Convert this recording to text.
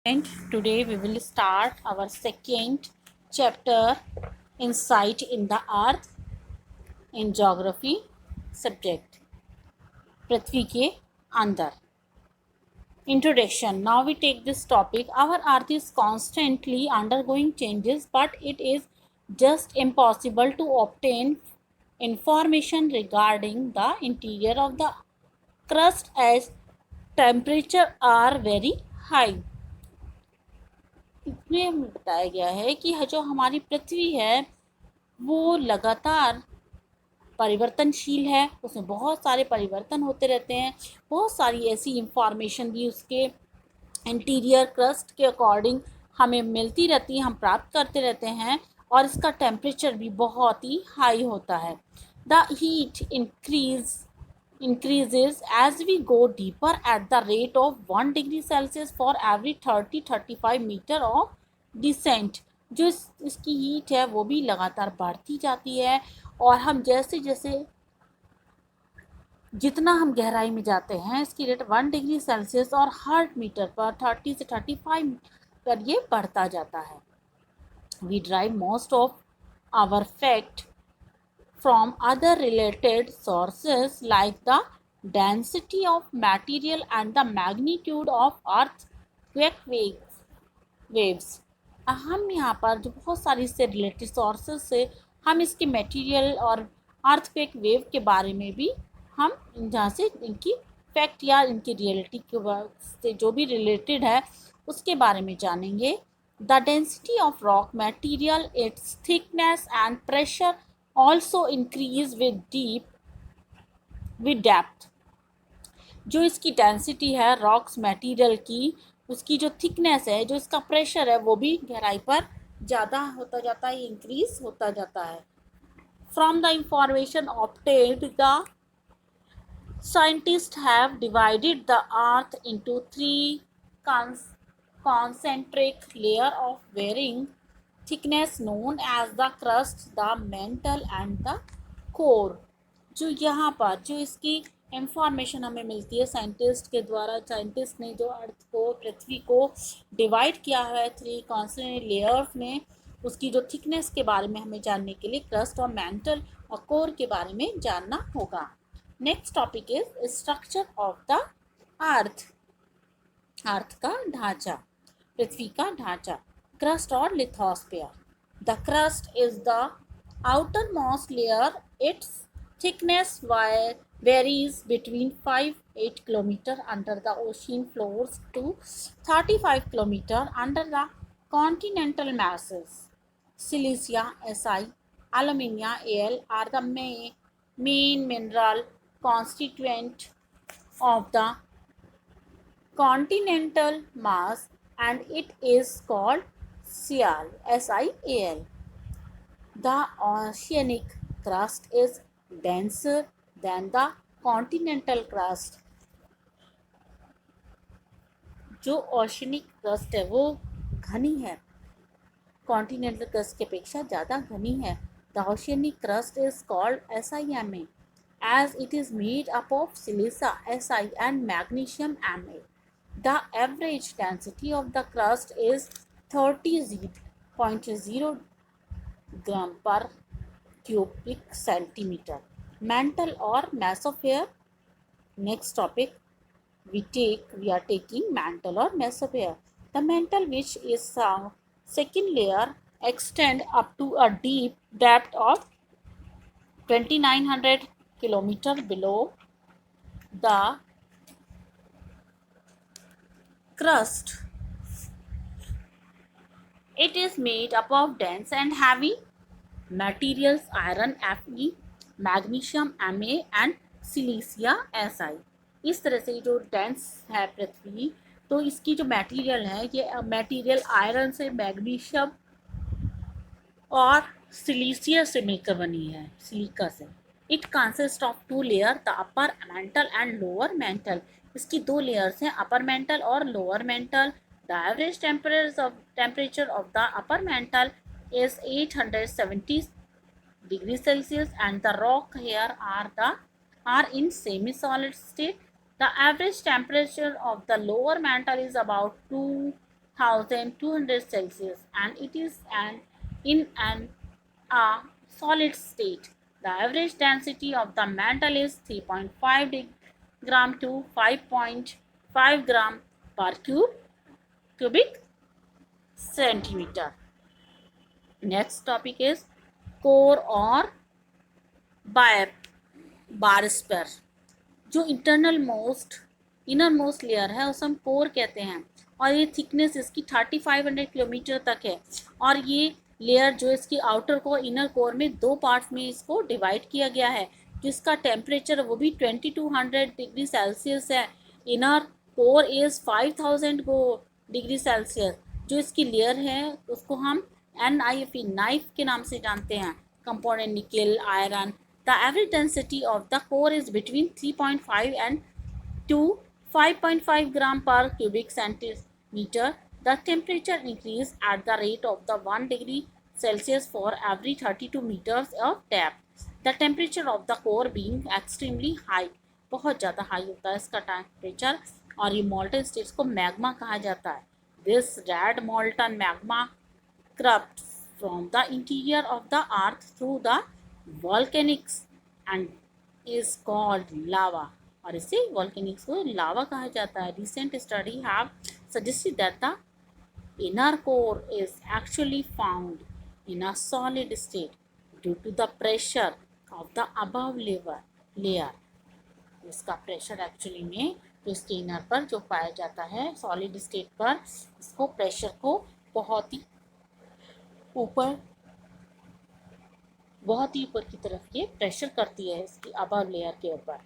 And today we will start our second chapter, Insight in the Earth, in Geography subject, पृथ्वी के अंदर. Introduction. Now we take this topic. Our Earth is constantly undergoing changes, but it is just impossible to obtain information regarding the interior of the crust as temperature are very high. इसमें बताया गया है कि जो हमारी पृथ्वी है वो लगातार परिवर्तनशील है, उसमें बहुत सारे परिवर्तन होते रहते हैं. बहुत सारी ऐसी इंफॉर्मेशन भी उसके इंटीरियर क्रस्ट के अकॉर्डिंग हमें मिलती रहती है, हम प्राप्त करते रहते हैं. और इसका टेम्परेचर भी बहुत ही हाई होता है. The heat increases as we go deeper at the rate of 1 degree Celsius for every 30-35 meter of descent. जो इसकी हीट है वो भी लगातार बढ़ती जाती है. और हम जैसे जैसे जितना हम गहराई में जाते हैं इसकी रेट 1 डिग्री सेल्सियस और हर मीटर पर 30 से 35 पर ये बढ़ता जाता है. We drive most of our fact from other related sources like the density of material and the magnitude of earthquake waves. हम यहाँ पर जो बहुत सारी इससे रिलेटेड सोर्सेज से हम इसके मटेरियल और अर्थक्वेक वेव के बारे में भी हम जहाँ से इनकी फैक्ट या इनकी रियलिटी के से जो भी रिलेटेड है उसके बारे में जानेंगे. The density of rock material, it's thickness and pressure also increase with depth. जो इसकी डेंसिटी है रॉक्स मटेरियल की, उसकी जो थिकनेस है, जो इसका प्रेशर है वो भी गहराई पर ज़्यादा होता जाता है, इंक्रीज होता जाता है. From the information obtained, the scientists have divided the earth into 3 concentric layers of varying thickness known as the crust, the mantle and the core. जो यहाँ पर जो इसकी इंफॉर्मेशन हमें मिलती है साइंटिस्ट के द्वारा, साइंटिस्ट ने जो अर्थ को, पृथ्वी को डिवाइड किया है 3 कॉन्स्टेंट लेयर्स में, उसकी जो थिकनेस के बारे में हमें जानने के लिए क्रस्ट और मैंटल और कोर के बारे में जानना होगा. Next topic is structure of the earth. Earth का ढांचा, पृथ्वी का ढांचा. Crust or lithosphere. The crust is the outermost layer. Its thickness varies between 5-8 km under the ocean floors to 35 km under the continental masses. Silicia, Si, alumina, Al are the main mineral constituent of the continental mass, and it is called Sial, SiAl. The oceanic crust is denser than the continental crust. जो oceanic crust है वो घनी है, continental crust की अपेक्षा ज़्यादा घनी है. The oceanic crust is called SiMa as it is made up of silica Si and magnesium Ma. The average density of the crust is 30.0 gram per cubic centimeter. Mantle or mesosphere. Next topic we are taking mantle or mesosphere. The mantle, which is second layer, extend up to a deep depth of 2900 kilometer below the crust. It is made up of dense and heavy materials iron Fe, magnesium Ma and silicia Si. इस तरह से जो dense है पृथ्वी, तो इसकी जो material है ये मटेरियल आयरन से, मैग्नीशियम और सिलिसिया से मिलकर बनी है, सिलिका से. It consist of 2 layer, the upper mantle and lower mental. इसकी 2 लेयर्स हैं, अपर मेंटल और lower mental. The average temperature of the upper mantle is 870 degrees Celsius and the rock here are in semi-solid state. The average temperature of the lower mantle is about 2 1200 Celsius, and it is in a solid state. The average density of the mantle is 3.5 gram to 5.5 gram per cubic centimeter. Next topic is core और biosphere. जो inner most layer है उसे हम core कहते हैं, और ये thickness इसकी 3500 किलोमीटर तक है। और ये लेयर जो इसकी आउटर को इनर कोर में दो पार्ट्स में इसको डिवाइड किया गया है। जिसका टेम्परेचर वो भी 2200 डिग्री सेल्सियस है। Inner core is 5000 degree Celsius. जो इसकी लेयर है उसको हम NiFe नाइफ के नाम से जानते हैं। कंपोनेंट निकल, iron. The average density of the core is between 3.5 and to 5.5 gram per cubic centimeter. The temperature increases at the rate of the 1 degree Celsius for every 32 meters of depth. The temperature of the core being extremely high, बहुत ज़्यादा high होता है इसका temperature. और ये मॉल्टन states को magma कहा जाता है। This red molten magma erupts from the interior of the earth through the volcanics and is called lava, और इसे volcanics को लावा कहा जाता है। Recent study have suggested that the inner core is actually found in a solid state due to the pressure of the above layer. इसका pressure actually में जो इसके इनर पर जो पाया जाता है सॉलिड स्टेट पर, इसको प्रेशर को बहुत ही ऊपर की तरफ ये प्रेशर करती है इसकी अबव लेयर के ऊपर।